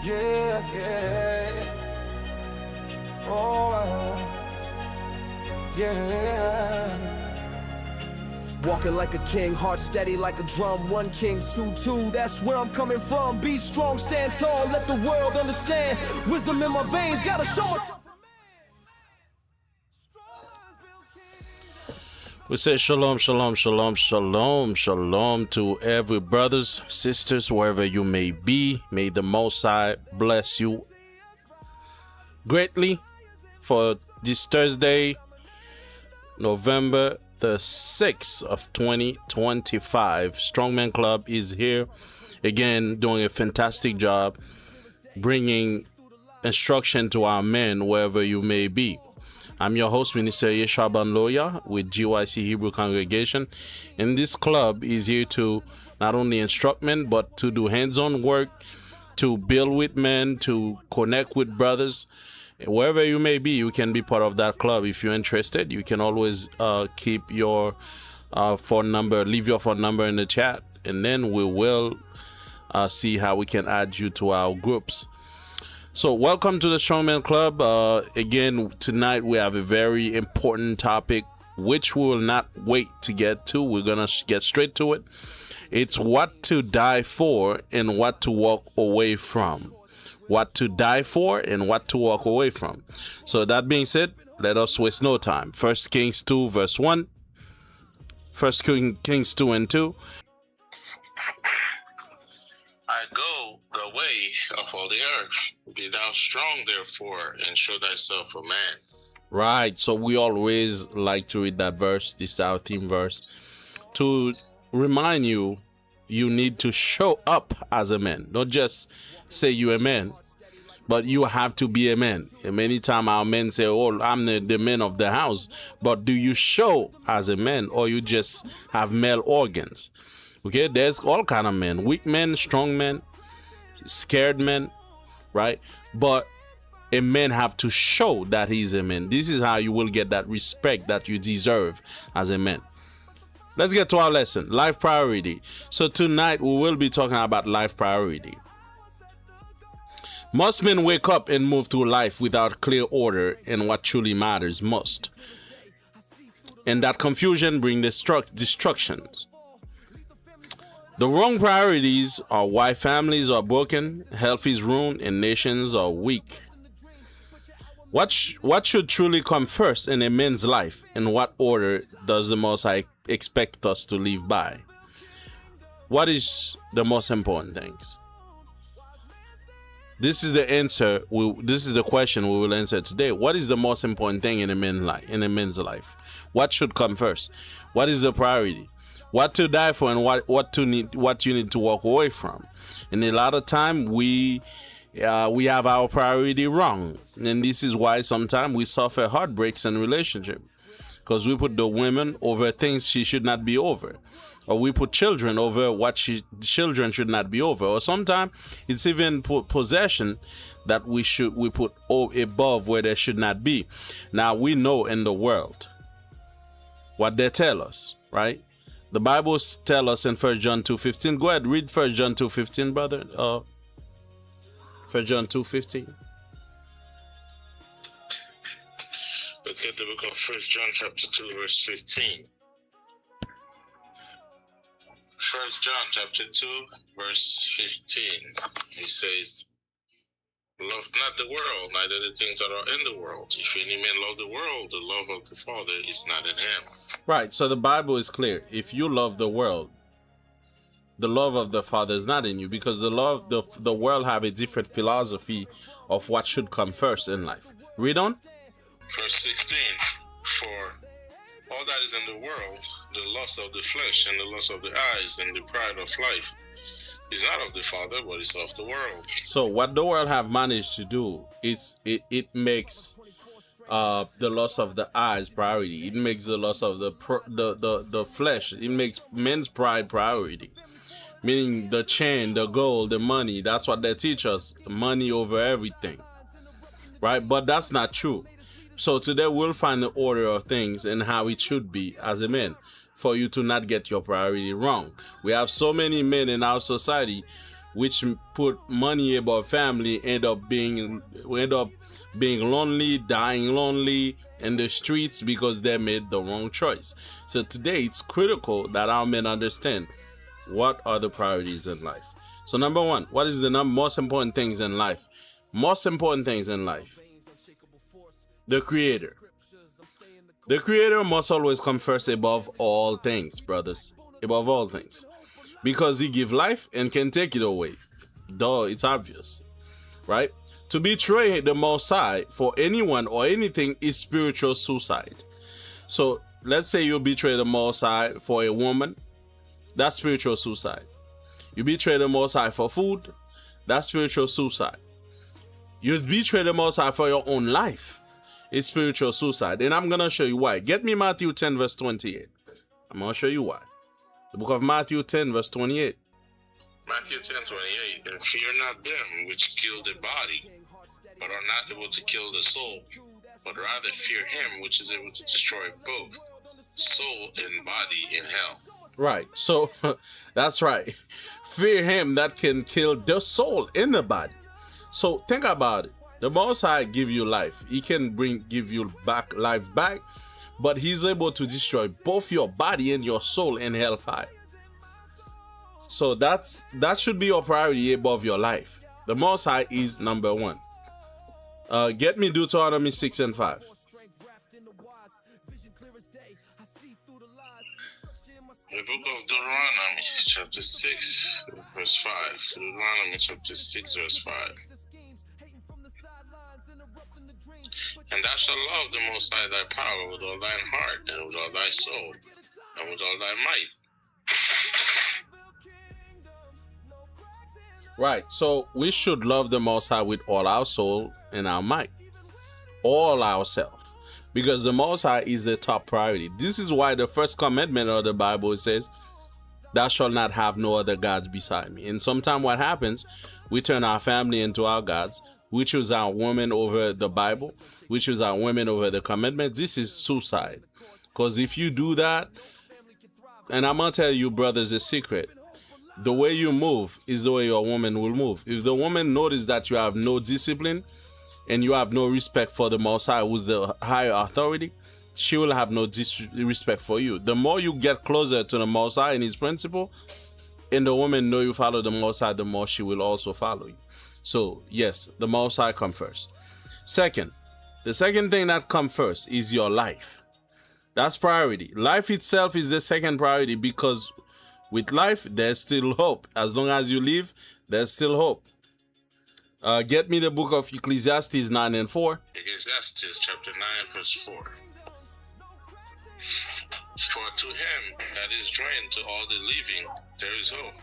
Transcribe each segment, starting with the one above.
Yeah, yeah. Oh, yeah. Walking like a king, heart steady like a drum. One king's 2-2, that's where I'm coming from. Be strong, stand tall, let the world understand. Wisdom in my veins, gotta show us. We say shalom, shalom, shalom, shalom, shalom to every brothers, sisters, wherever you may be. May the Most High bless you greatly for this Thursday, November the 6th of 2025. Strongman Club is here again, doing a fantastic job bringing instruction to our men wherever you may be. I'm your host, Minister Yeshaban Loya with GYC Hebrew Congregation, and this club is here to not only instruct men but to do hands-on work, to build with men, to connect with brothers. Wherever you may be, you can be part of that club. If you're interested, you can always keep your phone number, leave your phone number in the chat, and then we will see how we can add you to our groups. So welcome to the Strongman Club. Again, tonight we have a very important topic which we will not wait to get to. We're going to get straight to it. It's what to die for and what to walk away from. What to die for and what to walk away from. So that being said, let us waste no time. 1 Kings 2 verse 1. 1 Kings 2 and 2. I go the way of all the earth. Be thou strong, therefore, and show thyself a man. Right. So we always like to read that verse, this our theme verse, to remind you, you need to show up as a man. Not just say you're a man, but you have to be a man. And many times our men say, oh, I'm the man of the house. But do you show as a man, or you just have male organs? Okay, there's all kind of men, weak men, strong men, scared men, right? But a man have to show that he's a man. This is how you will get that respect that you deserve as a man. Let's get to our lesson, life priority. So tonight we will be talking about life priority. Most men wake up and move through life without clear order in what truly matters most. And that confusion brings destructions. The wrong priorities are why families are broken, health is ruined, and nations are weak. What should truly come first in a man's life, and what order does the Most High expect us to live by? What is the most important things? This is the answer. This is the question we will answer today. What is the most important thing in a man's life? What should come first? What is the priority? What to die for and what you need to walk away from. And a lot of time we have our priority wrong, and this is why sometimes we suffer heartbreaks in relationship, because we put the women over things she should not be over, or we put children over what children should not be over, or sometimes it's even possession that we put above where they should not be. Now we know in the world what they tell us, right? The Bible tells us in 1 John 2:15. Go ahead, read 1 John 2:15, brother. 1 John 2:15. Let's get the book of 1 John chapter 2, verse 15. 1 John chapter 2, verse 15. He says, love not the world, neither the things that are in the world. If any man love the world, the love of the Father is not in him. Right, so the Bible is clear. If you love the world, the love of the Father is not in you, because the world have a different philosophy of what should come first in life. Read on. Verse 16. For all that is in the world, the lust of the flesh and the lust of the eyes and the pride of life, is not of the Father, but it's of the world. So what the world have managed to do is it makes the loss of the eyes priority. It makes the loss of the flesh. It makes men's pride priority, meaning the chain, the gold, the money. That's what they teach us: money over everything, right? But that's not true. So today we'll find the order of things and how it should be as a man, for you to not get your priority wrong. We have so many men in our society which put money above family, end up being lonely, dying lonely in the streets because they made the wrong choice. So today it's critical that our men understand what are the priorities in life. So number one, what is the most important things in life? Most important things in life. The Creator. The Creator must always come first above all things, brothers. Above all things. Because He gives life and can take it away. Duh, it's obvious. Right? To betray the Most High for anyone or anything is spiritual suicide. So let's say you betray the Most High for a woman. That's spiritual suicide. You betray the Most High for food. That's spiritual suicide. You betray the Most High for your own life. It's spiritual suicide. And I'm going to show you why. Get me Matthew 10 verse 28. I'm going to show you why. The book of Matthew 10 verse 28. Matthew 10:28. And fear not them which kill the body, but are not able to kill the soul, but rather fear Him which is able to destroy both soul and body in hell. Right. So that's right. Fear Him that can kill the soul in the body. So think about it. The Most High give you life. He can give you life back, but He's able to destroy both your body and your soul in hellfire. So that should be your priority above your life. The Most High is number one. Get me Deuteronomy 6 and 5. The book of Deuteronomy, chapter 6, verse 5. Deuteronomy, chapter 6, verse 5. And thou shalt love the Most High thy power with all thine heart, and with all thy soul, and with all thy might. Right. So we should love the Most High with all our soul and our might. All ourselves. Because the Most High is the top priority. This is why the first commandment of the Bible says, thou shalt not have no other gods beside me. And sometimes what happens, we turn our family into our gods. We choose our women over the Bible. We choose our women over the commandment. This is suicide. Because if you do that, and I'm going to tell you, brothers, a secret. The way you move is the way your woman will move. If the woman notices that you have no discipline and you have no respect for the Most High, who's the higher authority, she will have no respect for you. The more you get closer to the Most High and His principle, and the woman know you follow the Most High, the more she will also follow you. So, yes, the Most High come first. Second, the second thing that comes first is your life. That's priority. Life itself is the second priority because with life, there's still hope. As long as you live, there's still hope. Get me the book of Ecclesiastes 9 and 4. Ecclesiastes chapter 9 verse 4. For to him that is joined to all the living, there is hope.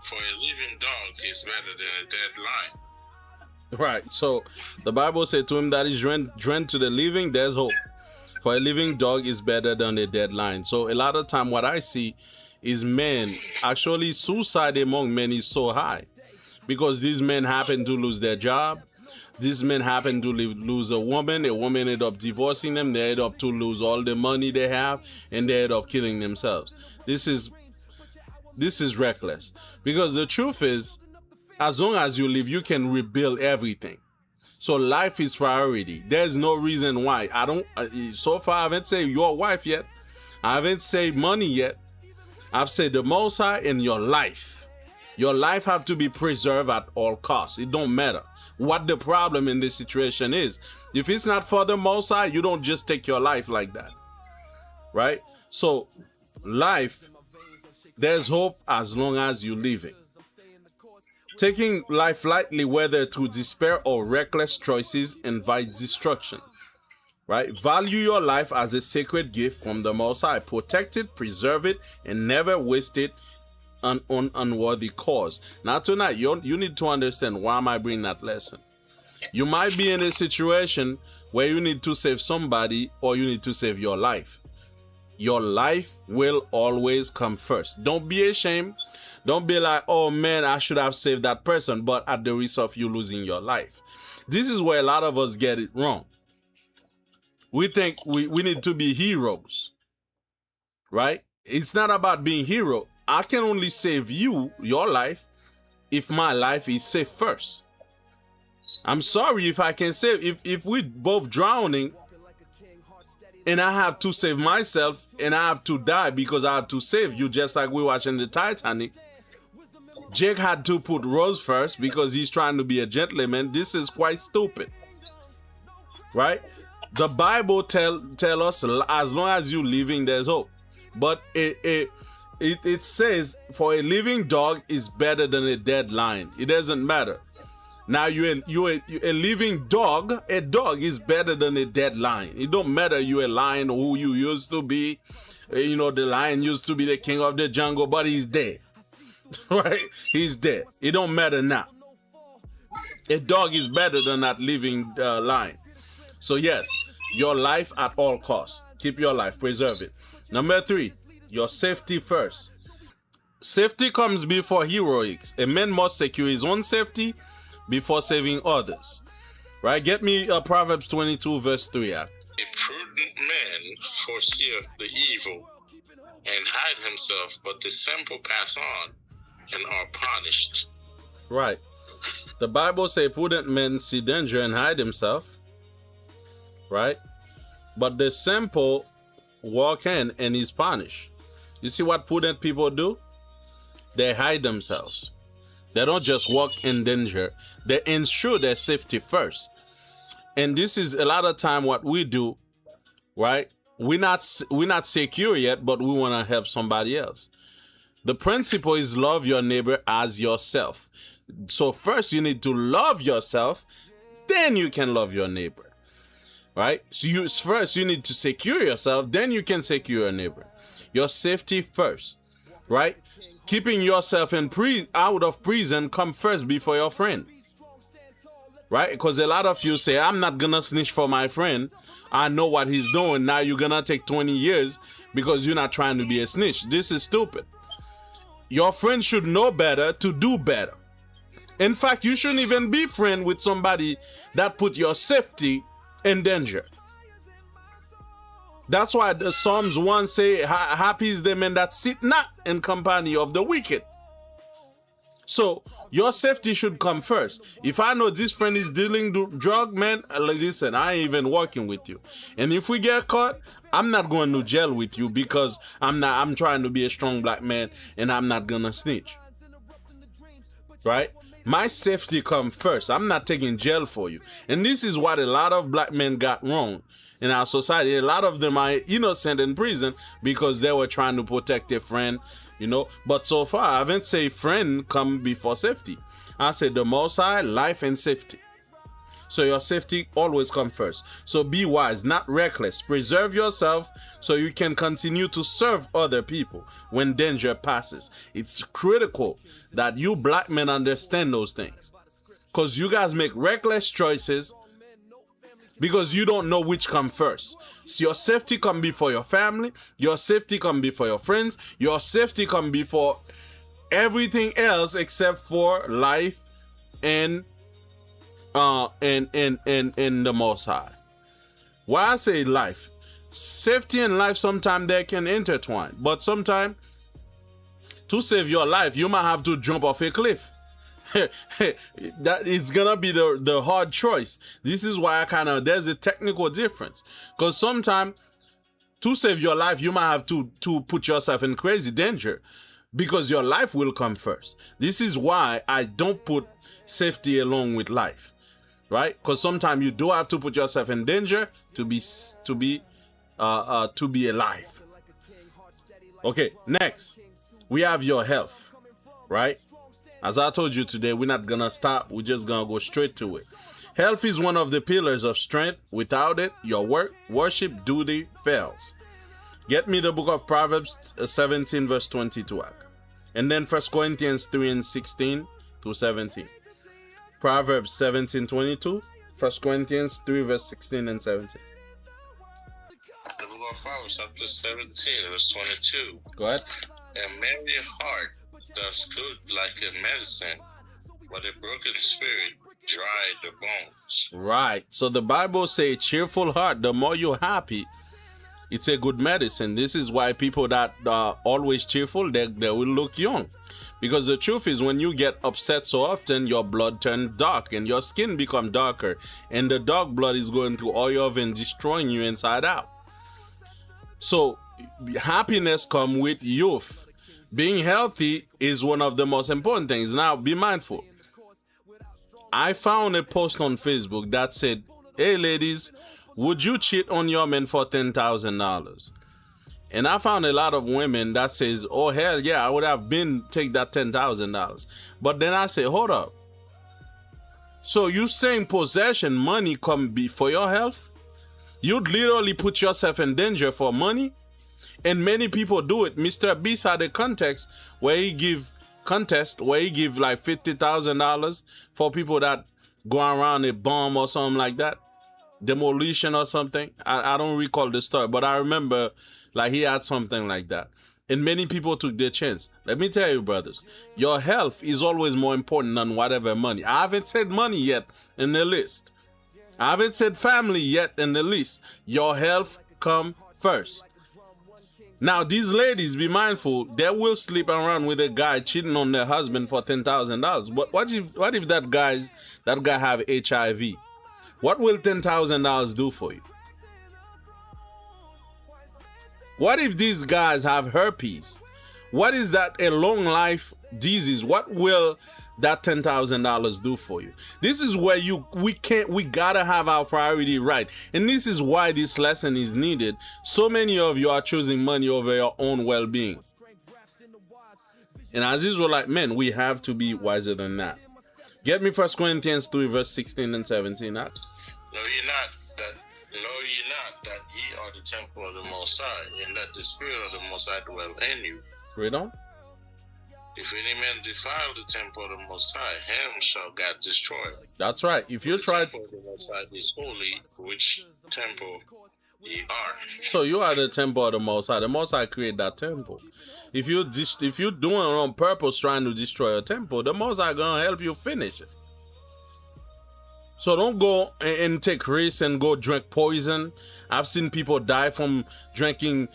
For a living dog is better than a dead lion. Right. So the Bible said to him that is joined to the living, there's hope. For a living dog is better than a dead lion. So a lot of time what I see is men, actually suicide among men is so high. Because these men happen to lose their job. These men happen to lose a woman end up divorcing them. They end up to lose all the money they have, and they end up killing themselves. This is reckless. Because the truth is, as long as you live, you can rebuild everything. So life is priority. There's no reason why. So far I haven't said your wife yet. I haven't said money yet. I've said the Most High and your life. Your life have to be preserved at all costs. It don't matter what the problem in this situation is. If it's not for the Most High, you don't just take your life like that. Right? So, life, there's hope as long as you live it. Taking life lightly, whether through despair or reckless choices, invites destruction. Right? Value your life as a sacred gift from the Most High. Protect it, preserve it, and never waste it on unworthy cause. Now tonight, you need to understand why am I bringing that lesson. You might be in a situation where you need to save somebody or you need to save your life. Your life will always come first. Don't be ashamed. Don't be like, oh man, I should have saved that person, but at the risk of you losing your life. This is where a lot of us get it wrong. We think we need to be heroes, right? It's not about being hero. I can only save you, your life, if my life is safe first. I'm sorry if I can save. If we both drowning and I have to save myself and I have to die because I have to save you, just like we watching the Titanic. Jake had to put Rose first because he's trying to be a gentleman. This is quite stupid, right? The Bible tell us as long as you living, there's hope. But it says for a living dog is better than a dead lion. It doesn't matter. Now you a living dog. A dog is better than a dead lion. It don't matter you a lion who you used to be. You know, the lion used to be the king of the jungle, but he's dead. Right? He's dead. It don't matter now. A dog is better than that living lion. So yes, your life at all costs. Keep your life, preserve it. Number 3, your safety first. Safety comes before heroics. A man must secure his own safety before saving others. Right? Get me Proverbs 22 verse 3. A prudent man foreseeth the evil and hide himself, but the simple pass on and are punished. Right. The Bible says prudent men see danger and hide himself. Right? But the simple walk in and is punished. You see what prudent people do? They hide themselves. They don't just walk in danger. They ensure their safety first. And this is a lot of time what we do, right? We're not secure yet, but we want to help somebody else. The principle is love your neighbor as yourself. So first you need to love yourself, then you can love your neighbor. Right? So first you need to secure yourself, then you can secure your neighbor. Your safety first. Right? Keeping yourself out of prison come first before your friend. Right? Because a lot of you say, I'm not gonna snitch for my friend. I know what he's doing. Now you're gonna take 20 years because you're not trying to be a snitch. This is stupid. Your friend should know better to do better. In fact, you shouldn't even be friend with somebody that put your safety in danger. That's why the Psalms 1 say, happy is the man that sit not in company of the wicked. So your safety should come first. If I know this friend is dealing drug, man, listen, I ain't even working with you. And if we get caught, I'm not going to jail with you because I'm trying to be a strong black man and I'm not gonna snitch. Right? My safety comes first. I'm not taking jail for you. And this is what a lot of black men got wrong in our society. A lot of them are innocent in prison because they were trying to protect their friend, you know. But so far, I haven't said friend come before safety. I said the Most High, life and safety. So your safety always comes first. So be wise, not reckless. Preserve yourself so you can continue to serve other people when danger passes. It's critical that you black men understand those things. Because you guys make reckless choices because you don't know which comes first. So your safety comes before your family. Your safety comes before your friends. Your safety comes before everything else except for life and the Most High. Why I say life? Safety and life sometimes they can intertwine, but sometimes to save your life you might have to jump off a cliff. That it's gonna be the hard choice. This is why there's a technical difference, because sometimes to save your life you might have to put yourself in crazy danger because your life will come first. This is why I don't put safety along with life. Right? Because sometimes you do have to put yourself in danger to be alive. Okay, next we have your health. Right? As I told you today, we're not gonna stop. We're just gonna go straight to it. Health is one of the pillars of strength. Without it, your worship duty fails. Get me the book of Proverbs 17 verse 22, and then 1 Corinthians 3 and 16 to 17. Proverbs 17:22, 1 Corinthians 3 verse 16 and 17. The book of Proverbs chapter 17 verse 22. Go ahead. A merry heart does good like a medicine, but a broken spirit dry the bones. Right. So the Bible says cheerful heart, the more you're happy, It's a good medicine. This is why people that are always cheerful, they will look young. Because the truth is, when you get upset so often, your blood turns dark and your skin become darker. And the dark blood is going through all your veins, destroying you inside out. So happiness comes with youth. Being healthy is one of the most important things. Now, be mindful. I found a post on Facebook that said, hey ladies, would you cheat on your man for $10,000? And I found a lot of women that says, oh hell yeah, I would have been take that $10,000. But then I say, hold up. So you saying possession, money come before your health? You'd literally put yourself in danger for money? And many people do it. Mr. Beast had a contest where he give like $50,000 for people that go around a bomb or something like that. Demolition or something. I don't recall the story, but I remember like he had something like that. And many people took their chance. Let me tell you, brothers, your health is always more important than whatever money. I haven't said money yet in the list. I haven't said family yet in the list. Your health come first. Now, these ladies, be mindful, they will sleep around with a guy cheating on their husband for $10,000. But what if that guy have HIV? What will $10,000 do for you? What if these guys have herpes? What is that, a long life disease? What will that $10,000 do for you? This is where we gotta have our priority right. And this is why this lesson is needed. So many of you are choosing money over your own well-being. And as Israelite men, we have to be wiser than that. Get me 1 Corinthians 3 verse 16 and 17. Know ye not that ye are the temple of the Most High, and that the Spirit of the Most High dwell in you. Read on. If any man defile the temple of the Most High, him shall God destroy. That's right. If you try, the temple of the Most High is holy, which temple ye are. So you are the temple of the Most High. The Most High created that temple. If you're doing it on purpose, trying to destroy a temple, the Most High gonna help you finish it. So don't go and take risks and go drink poison. I've seen people die from drinking,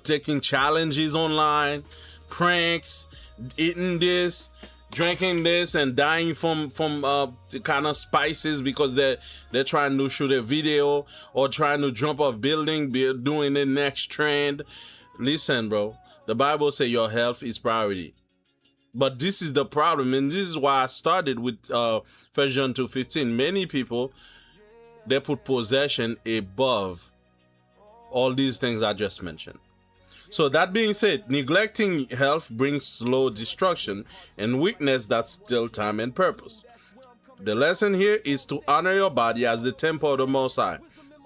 taking challenges online, pranks, eating this, drinking this, and dying from the kind of spices because they're trying to shoot a video or trying to jump off building, doing the next trend. Listen, bro, the Bible says your health is priority. But this is the problem, and this is why I started with 1 John 2:15. Many people, they put possession above all these things I just mentioned. So that being said, neglecting health brings slow destruction and weakness that steal time and purpose. The lesson here is to honor your body as the temple of the Most High.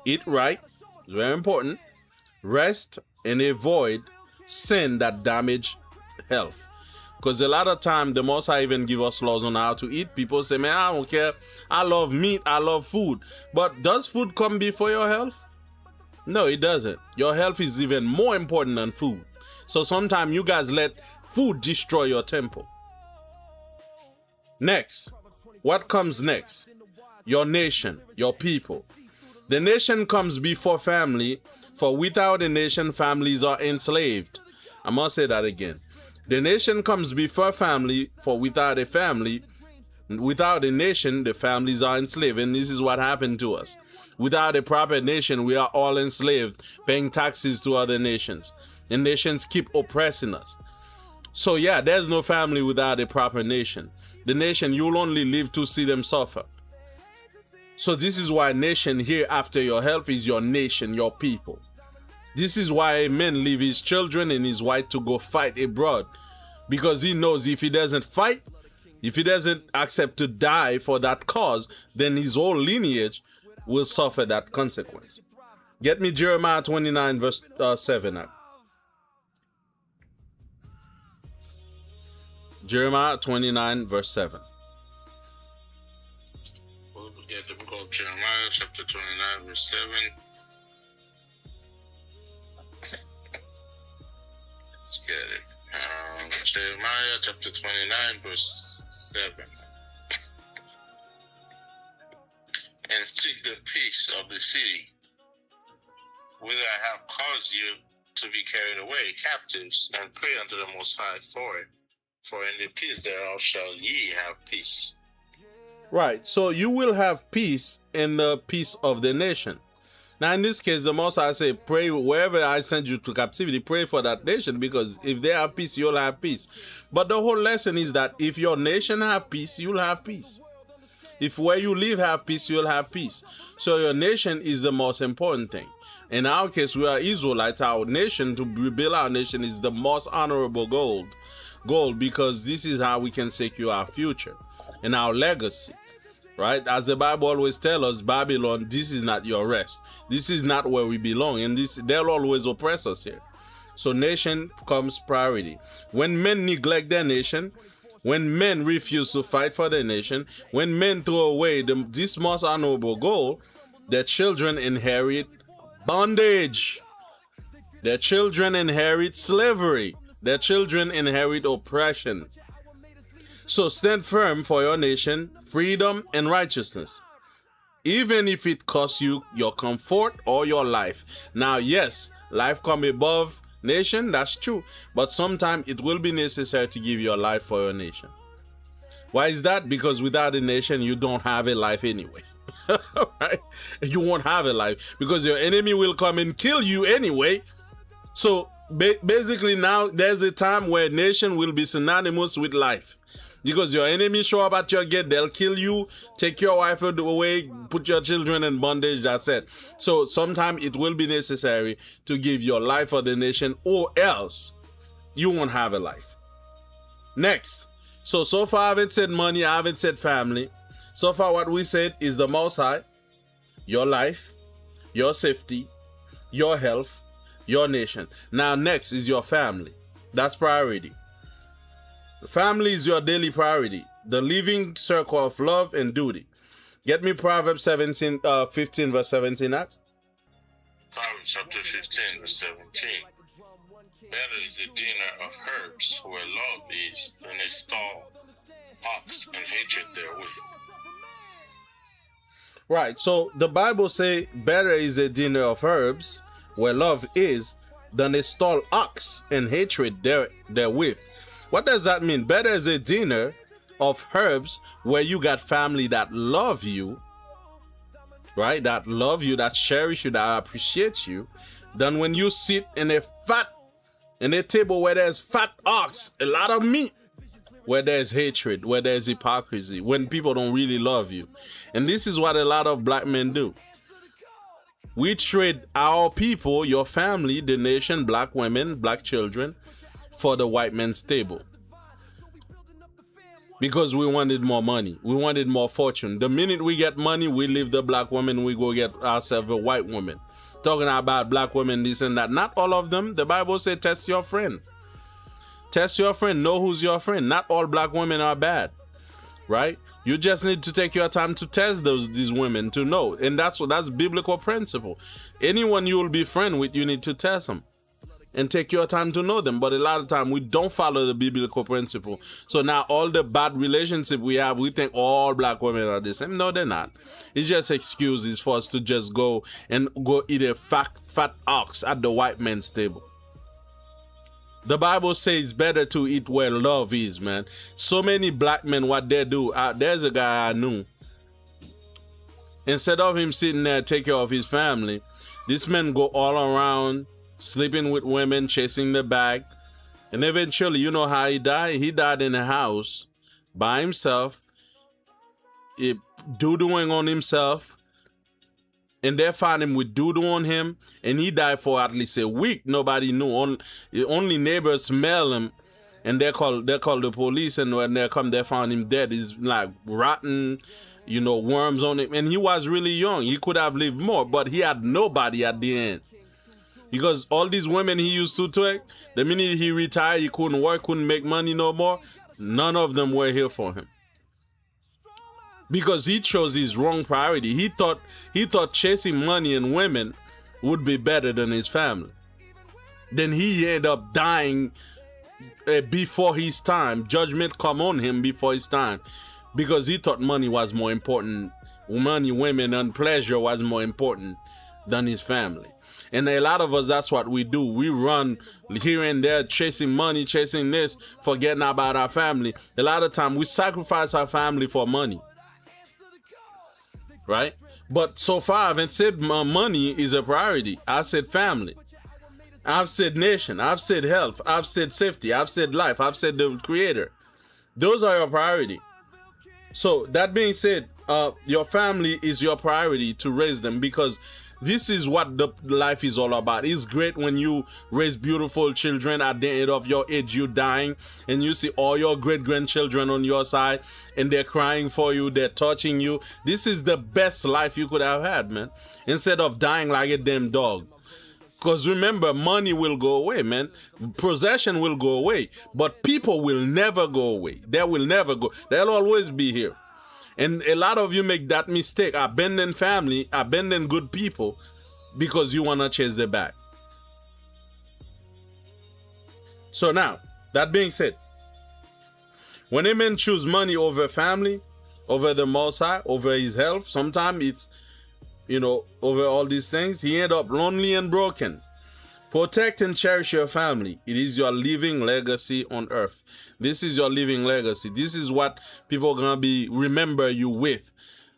Eat right, it's very important. Rest and avoid sin that damage health. Because a lot of time, the Most High even give us laws on how to eat. People say, man, I don't care. I love meat. I love food. But does food come before your health? No, it doesn't. Your health is even more important than food. So sometimes you guys let food destroy your temple. Next, what comes next? Your nation, your people. The nation comes before family, for without a nation, families are enslaved. I must say that again. The nation comes before family, for without a nation, the families are enslaved. And this is what happened to us. Without a proper nation, we are all enslaved, paying taxes to other nations. And nations keep oppressing us. So yeah, there's no family without a proper nation. The nation, you'll only live to see them suffer. So this is why nation here after your health is your nation, your people. This is why a man leave his children and his wife to go fight abroad. Because he knows if he doesn't fight, if he doesn't accept to die for that cause, then his whole lineage will suffer that consequence. Get me Jeremiah 29 verse 7 now. Jeremiah 29 verse 7. We'll get the book of Jeremiah chapter 29 verse 7. Let's get it. Jeremiah chapter 29 verse 7. And seek the peace of the city whither I have caused you to be carried away captives, and pray unto the Most High for it. For in the peace thereof shall ye have peace. Right. So you will have peace in the peace of the nation. Now, in this case, the Most High say, pray wherever I send you to captivity, pray for that nation, because if they have peace, you'll have peace. But the whole lesson is that if your nation have peace, you'll have peace. If where you live have peace, you'll have peace. So your nation is the most important thing. In our case, we are Israelites. Our nation, to rebuild our nation, is the most honorable goal, because this is how we can secure our future and our legacy. Right? As the Bible always tells us, Babylon, this is not your rest. This is not where we belong. And they'll always oppress us here. So nation comes priority. When men neglect their nation, when men refuse to fight for their nation, when men throw away this most honorable goal, their children inherit bondage. Their children inherit slavery. Their children inherit oppression. So stand firm for your nation, freedom, and righteousness, even if it costs you your comfort or your life. Now, yes, life comes above nation, that's true, but sometimes it will be necessary to give your life for your nation. Why is that? Because without a nation, you don't have a life anyway. Right? You won't have a life because your enemy will come and kill you anyway. So basically now there's a time where nation will be synonymous with life. Because your enemy show up at your gate, they'll kill you, take your wife away, put your children in bondage, that's it. So sometimes it will be necessary to give your life for the nation, or else you won't have a life. Next. So far I haven't said money, I haven't said family. So far what we said is the Most High, your life, your safety, your health, your nation. Now next is your family. That's priority. Family is your daily priority, the living circle of love and duty. Get me Proverbs 15 verse 17 at. Proverbs chapter 15 verse 17. Better is a dinner of herbs where love is than a stall ox and hatred therewith. Right, so the Bible say better is a dinner of herbs where love is than a stall ox and hatred therewith. What does that mean? Better is a dinner of herbs where you got family that love you, right? That love you, that cherish you, that appreciate you, than when you sit in a table where there's fat ox, a lot of meat, where there's hatred, where there's hypocrisy, when people don't really love you. And this is what a lot of black men do. We trade our people, your family, the nation, black women, black children, for the white man's table. Because we wanted more money. We wanted more fortune. The minute we get money, we leave the black woman, we go get ourselves a white woman. Talking about black women, this and that. Not all of them. The Bible says test your friend. Test your friend. Know who's your friend. Not all black women are bad. Right? You just need to take your time to test these women to know. And that's biblical principle. Anyone you will be friend with, you need to test them. And take your time to know them. But a lot of time we don't follow the biblical principle. So now all the bad relationship we have, we think all black women are the same. No, they're not. It's just excuses for us to just go eat a fat ox at the white man's table. The Bible says it's better to eat where love is, man. So many black men, what they do, there's a guy I knew. Instead of him sitting there take care of his family, this man go all around sleeping with women, chasing the bag. And eventually, you know how he died? He died in a house by himself, doodling on himself. And they found him with doodle on him. And he died for at least a week. Nobody knew. Only neighbors smell him. And they call the police. And when they come, they found him dead. He's like rotten, worms on him. And he was really young. He could have lived more. But he had nobody at the end. Because all these women he used to take, the minute he retired, he couldn't work, couldn't make money no more. None of them were here for him. Because he chose his wrong priority. He thought chasing money and women would be better than his family. Then he ended up dying before his time. Judgment come on him before his time. Because he thought money was more important. Money, women, and pleasure was more important than his family. And a lot of us, that's what we do. We run here and there, chasing money, chasing this, forgetting about our family. A lot of time we sacrifice our family for money, right? But so far I haven't said money is a priority. I said family. I've said nation. I've said health. I've said safety. I've said life. I've said the creator. Those are your priority. So that being said, your family is your priority to raise them, because this is what the life is all about. It's great when you raise beautiful children at the end of your age, you dying, and you see all your great-grandchildren on your side, and they're crying for you, they're touching you. This is the best life you could have had, man, instead of dying like a damn dog. Because remember, money will go away, man. Possession will go away, but people will never go away. They will never go. They'll always be here. And a lot of you make that mistake, abandon family, abandon good people, because you want to chase their back. So now, that being said, when a man choose money over family, over the Most High, over his health, sometimes it's, over all these things, he end up lonely and broken. Protect and cherish your family. It is your living legacy on earth. This is your living legacy. This is what people are gonna be remember you with.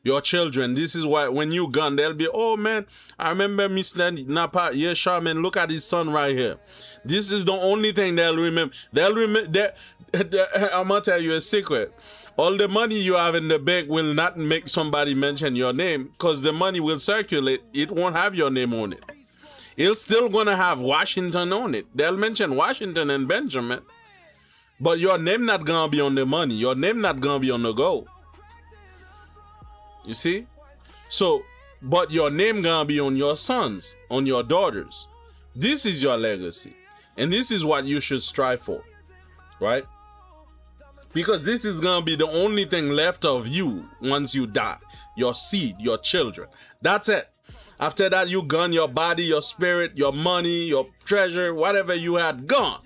Your children. This is why when you gone, they'll be, oh man, I remember Mr. Napa. Yeah, Charmin, look at his son right here. This is the only thing they'll remember. I'm gonna tell you a secret. All the money you have in the bank will not make somebody mention your name, because the money will circulate. It won't have your name on it. It's still gonna have Washington on it. They'll mention Washington and Benjamin, but your name not gonna be on the money. Your name not gonna be on the gold. You see? So, but your name gonna be on your sons, on your daughters. This is your legacy, and this is what you should strive for, right? Because this is gonna be the only thing left of you once you die. Your seed, your children. That's it. After that, you gone, your body, your spirit, your money, your treasure, whatever you had, gone.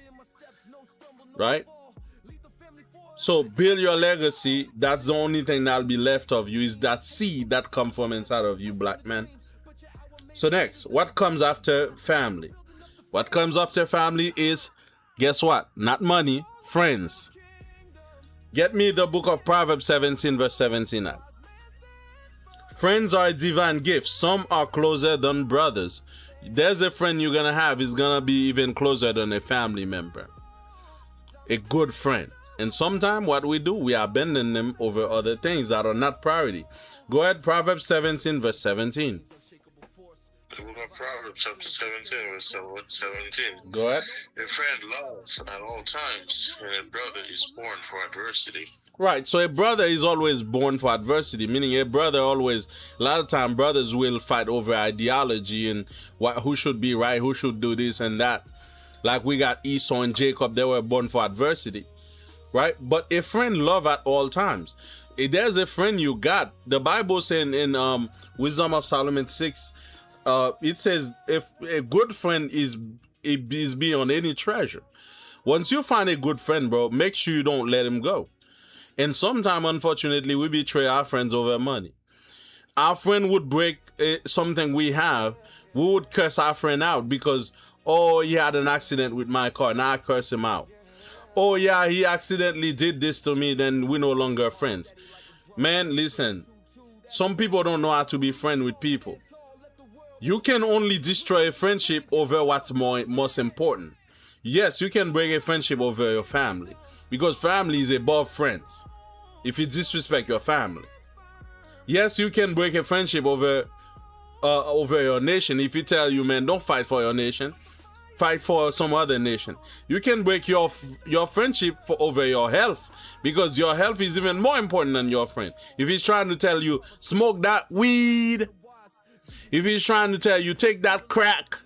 Right? So build your legacy. That's the only thing that'll be left of you, is that seed that come from inside of you, black man. So next, what comes after family? What comes after family is, guess what? Not money, friends. Get me the book of Proverbs 17, verse 17 now. Friends are a divine gift. Some are closer than brothers. There's a friend you're gonna have is gonna be even closer than a family member. A good friend. And sometimes what we do, we abandon them over other things that are not priority. Go ahead, Proverbs 17, verse 17. The book of Proverbs, chapter 17, verse 17. Go ahead. A friend loves at all times, and a brother is born for adversity. Right, so a brother is always born for adversity, meaning a brother always, a lot of time brothers will fight over ideology and who should be right, who should do this and that. Like we got Esau and Jacob, they were born for adversity, right? But a friend love at all times. If there's a friend you got, the Bible saying in Wisdom of Solomon 6, it says if a good friend is beyond any treasure. Once you find a good friend, bro, make sure you don't let him go. And sometimes, unfortunately, we betray our friends over money. Our friend would break something we have. We would curse our friend out because, oh, he had an accident with my car. Now I curse him out. Oh, yeah, he accidentally did this to me. Then we're no longer friends. Man, listen. Some people don't know how to be friends with people. You can only destroy a friendship over what's most important. Yes, you can break a friendship over your family. Because family is above friends. If you disrespect your family. Yes, you can break a friendship over your nation. If you tell you, man, don't fight for your nation. Fight for some other nation. You can break your friendship over your health. Because your health is even more important than your friend. If he's trying to tell you, smoke that weed. If he's trying to tell you, take that crack.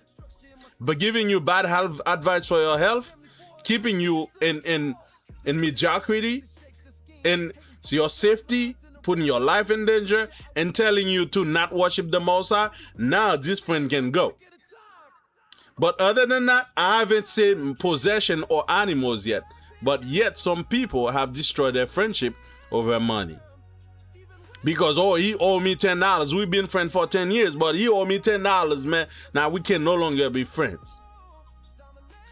But giving you bad health advice for your health. Keeping you in mediocrity, in your safety, putting your life in danger, and telling you to not worship the Most High, now this friend can go. But other than that, I haven't said possession or animals yet. But yet some people have destroyed their friendship over money. Because, oh, he owe me $10. We've been friends for 10 years, but he owe me $10, man. Now we can no longer be friends.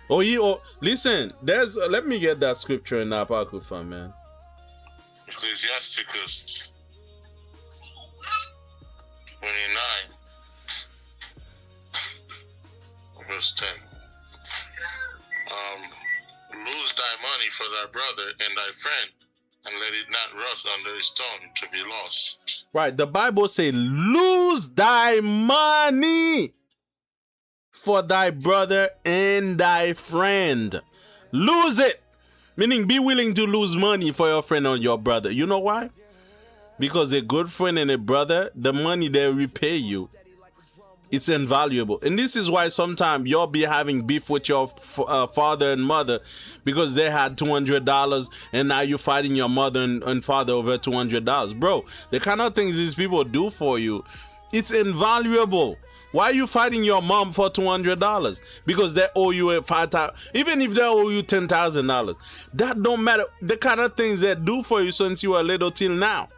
Oh, listen, let me get that scripture in the Apocrypha, man. Ecclesiasticus 29, verse 10. Lose thy money for thy brother and thy friend, and let it not rust under a stone to be lost. Right, the Bible says, lose thy money for thy brother and thy friend. Lose it. Meaning, be willing to lose money for your friend or your brother. You know why? Because a good friend and a brother, the money they repay you, it's invaluable. And this is why sometimes you'll be having beef with your father and mother because they had $200 and now you're fighting your mother and father over $200. Bro, the kind of things these people do for you, it's invaluable. Why are you fighting your mom for $200? Because they owe you a $5,000. Even if they owe you $10,000, that don't matter. The kind of things they do for you since you were little till now.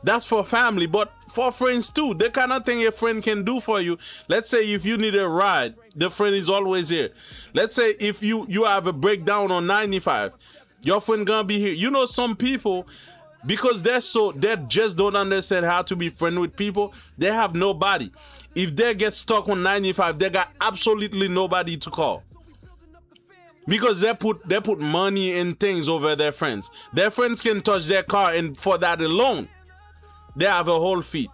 That's for family, but for friends too. The kind of thing a friend can do for you. Let's say if you need a ride, the friend is always here. Let's say if you have a breakdown on 95, your friend gonna be here. You know, some people, because they just don't understand how to be friends with people, they have nobody. If they get stuck on 95, they got absolutely nobody to call. Because they put money and things over their friends. Their friends can touch their car, and for that alone, they have a whole feet.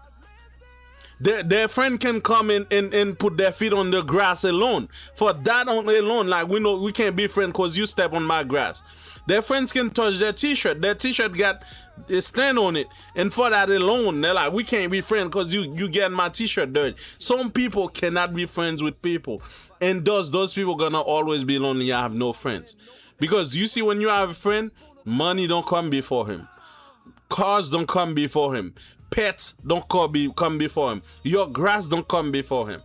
Their friend can come in and put their feet on the grass alone. For that alone, like we know we can't be friends because you step on my grass. Their friends can touch their t-shirt. Their t-shirt got a stain on it. And for that alone, they're like, we can't be friends because you get my t-shirt dirty. Some people cannot be friends with people. And those people gonna always be lonely and have no friends. Because you see, when you have a friend, money don't come before him. Cars don't come before him. Pets don't come before him. Your grass don't come before him.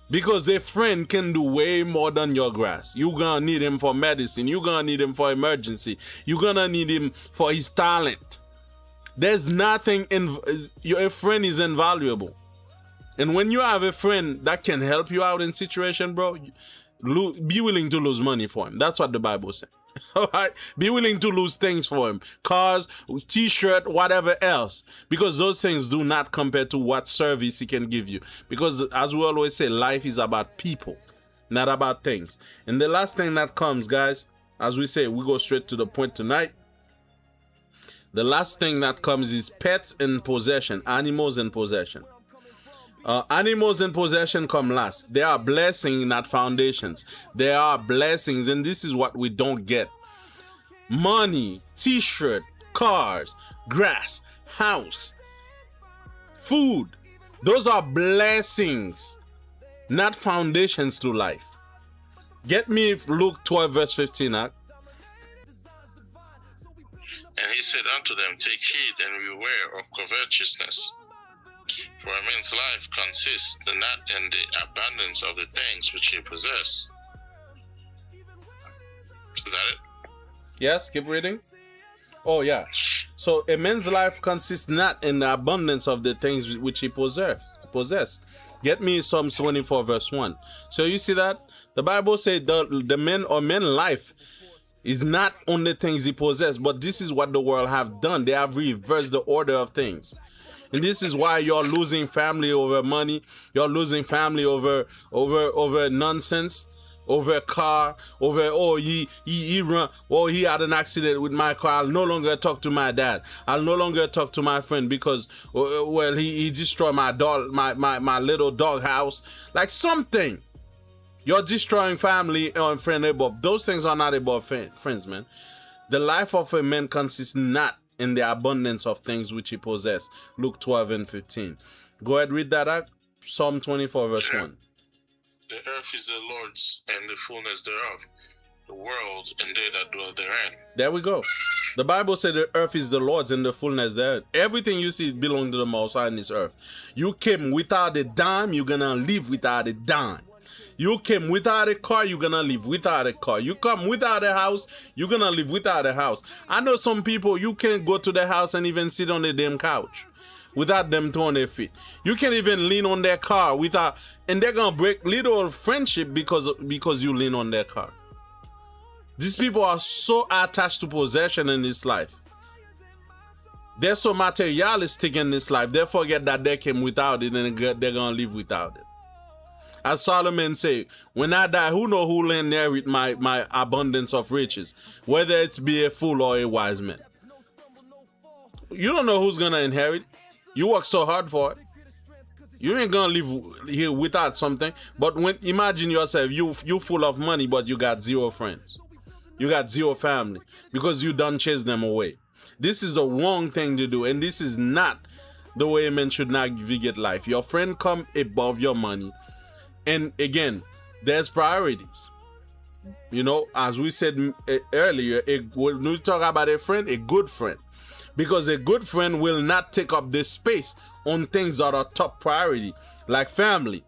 Because a friend can do way more than your grass. You're gonna need him for medicine. You're gonna need him for emergency. You're gonna need him for his talent. There's nothing a friend is invaluable. And when you have a friend that can help you out in situation, bro, be willing to lose money for him. That's what the Bible says. All right, be willing to lose things for him, cars, t-shirt, whatever else, because those things do not compare to what service he can give you. Because as we always say, life is about people, not about things. And the last thing that comes, guys, as we say, we go straight to the point tonight. The last thing that comes is pets and possession, animals and possession. Animals in possession come last. They are blessings, not foundations. They are blessings, and this is what we don't get. Money, t-shirt, cars, grass, house, food. Those are blessings, not foundations to life. Get me Luke 12 verse 15. And he said unto them, take heed and beware of covetousness. For a man's life consists not in the abundance of the things which he possesses. Is that it? Yes, keep reading. Oh, yeah. So a man's life consists not in the abundance of the things which he possess. Get me Psalms 24 verse 1. So you see that? The Bible says the man or man's life is not on the things he possesses, but this is what the world have done. They have reversed the order of things. And this is why you're losing family over money. You're losing family over nonsense, over a car, over, oh, he run, oh, he had an accident with my car. I'll no longer talk to my dad. I'll no longer talk to my friend because, well, he destroyed my dog, my little dog house. Like something. You're destroying family and friend above. Those things are not above friends, man. The life of a man consists not in the abundance of things which he possessed. Luke 12 and 15. Go ahead, read that out. Psalm 24 verse 1. The earth is the Lord's and the fullness thereof, the world and they that dwell therein. There we go. The Bible said the earth is the Lord's and the fullness thereof. Everything you see belongs to the Most High in this earth. You came without a dime, you're gonna live without a dime. You came without a car, you're gonna live without a car. You come without a house, you're gonna live without a house. I know some people, you can't go to the house and even sit on the damn couch without them throwing their feet. You can't even lean on their car without, and they're gonna break little friendship because you lean on their car. These people are so attached to possession in this life. They're so materialistic in this life. They forget that they came without it and they're gonna live without it. As Solomon said, when I die, who know who will inherit my abundance of riches? Whether it's be a fool or a wise man. You don't know who's gonna inherit. You work so hard for it. You ain't gonna live here without something. But imagine yourself, you full of money, but you got 0 friends. You got 0 family because you done chase them away. This is the wrong thing to do, and this is not the way a man should navigate life. Your friend come above your money. And again, there's priorities. You know, as we said earlier, when we talk about a friend, a good friend. Because a good friend will not take up this space on things that are top priority, like family.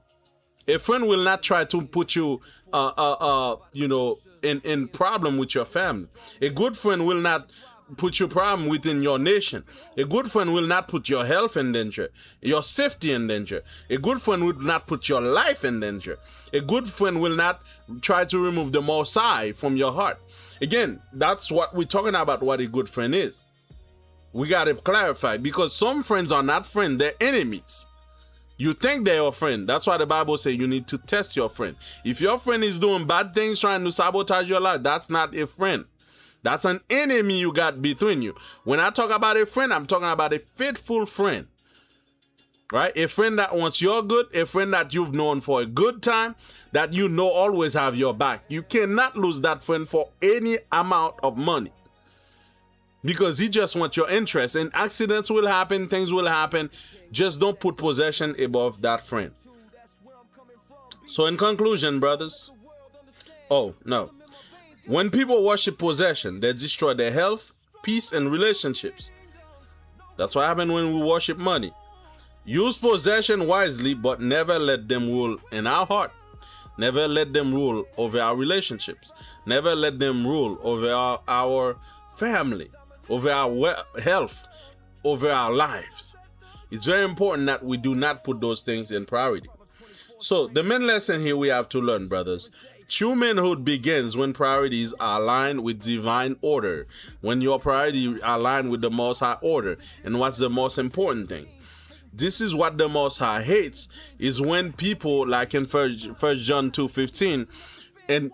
A friend will not try to put you, in problem with your family. A good friend will not put your problem within your nation. A good friend will not put your health in danger, your safety in danger. A good friend will not put your life in danger. A good friend will not try to remove the Most High from your heart. Again, that's what we're talking about, what a good friend is. We got to clarify, because some friends are not friends, they're enemies. You think they're your friend. That's why the Bible says you need to test your friend. If your friend is doing bad things, trying to sabotage your life, that's not a friend. That's an enemy you got between you. When I talk about a friend, I'm talking about a faithful friend. Right? A friend that wants your good, a friend that you've known for a good time, that you know always have your back. You cannot lose that friend for any amount of money. Because he just wants your interest, and accidents will happen, things will happen. Just don't put possession above that friend. So in conclusion, brothers, when people worship possession, they destroy their health, peace, and relationships. That's what happens when we worship money. Use possession wisely, but never let them rule in our heart. Never let them rule over our relationships. Never let them rule over our family, over our health, over our lives. It's very important that we do not put those things in priority. So the main lesson here we have to learn, brothers. True manhood begins when priorities are aligned with divine order. When your priorities are aligned with the Most High order. And what's the most important thing? This is what the Most High hates, is when people, like in 1 John 2:15, and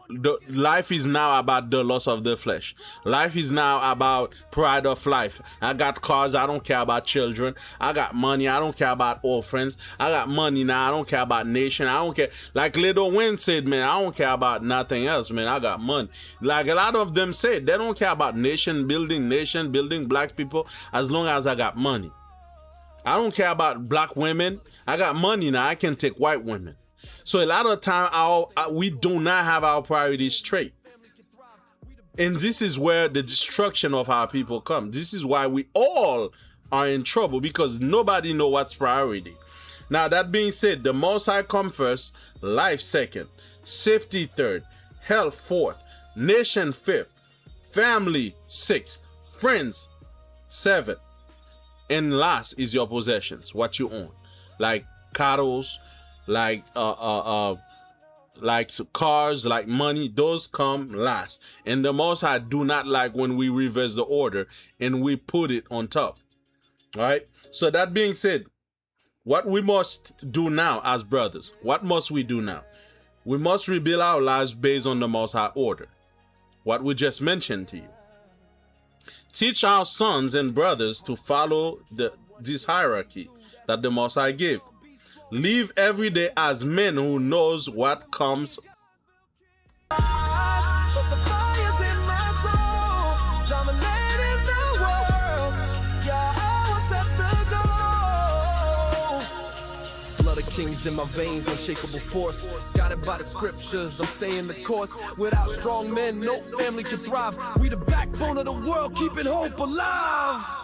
life is now about the loss of the flesh. Life is now about pride of life. I got cars, I don't care about children. I got money, I don't care about old friends. I got money now, I don't care about nation. I don't care. Like Little Wayne said, man, I don't care about nothing else, man. I got money. Like a lot of them say, they don't care about nation building black people, as long as I got money. I don't care about black women. I got money now, I can take white women. So a lot of time we do not have our priorities straight. And this is where the destruction of our people comes. This is why we all are in trouble, because nobody knows what's priority. Now, that being said, the Most High come first, life second, safety third, health fourth, nation fifth, family sixth, friends seventh, and last is your possessions, what you own, like cattle, like cars, like money. Those come last. And the Most High do not like when we reverse the order and we put it on top. All right. So that being said, what we must do now as brothers, what must we do now? We must rebuild our lives based on the Most High order, what we just mentioned to you. Teach our sons and brothers to follow this hierarchy that the Most High gave. Live every day as men who knows what comes. Blood of kings in my veins, unshakable force. Guided by the scriptures, I'm staying the course. Without strong men, no family can thrive. We the backbone of the world, keeping hope alive.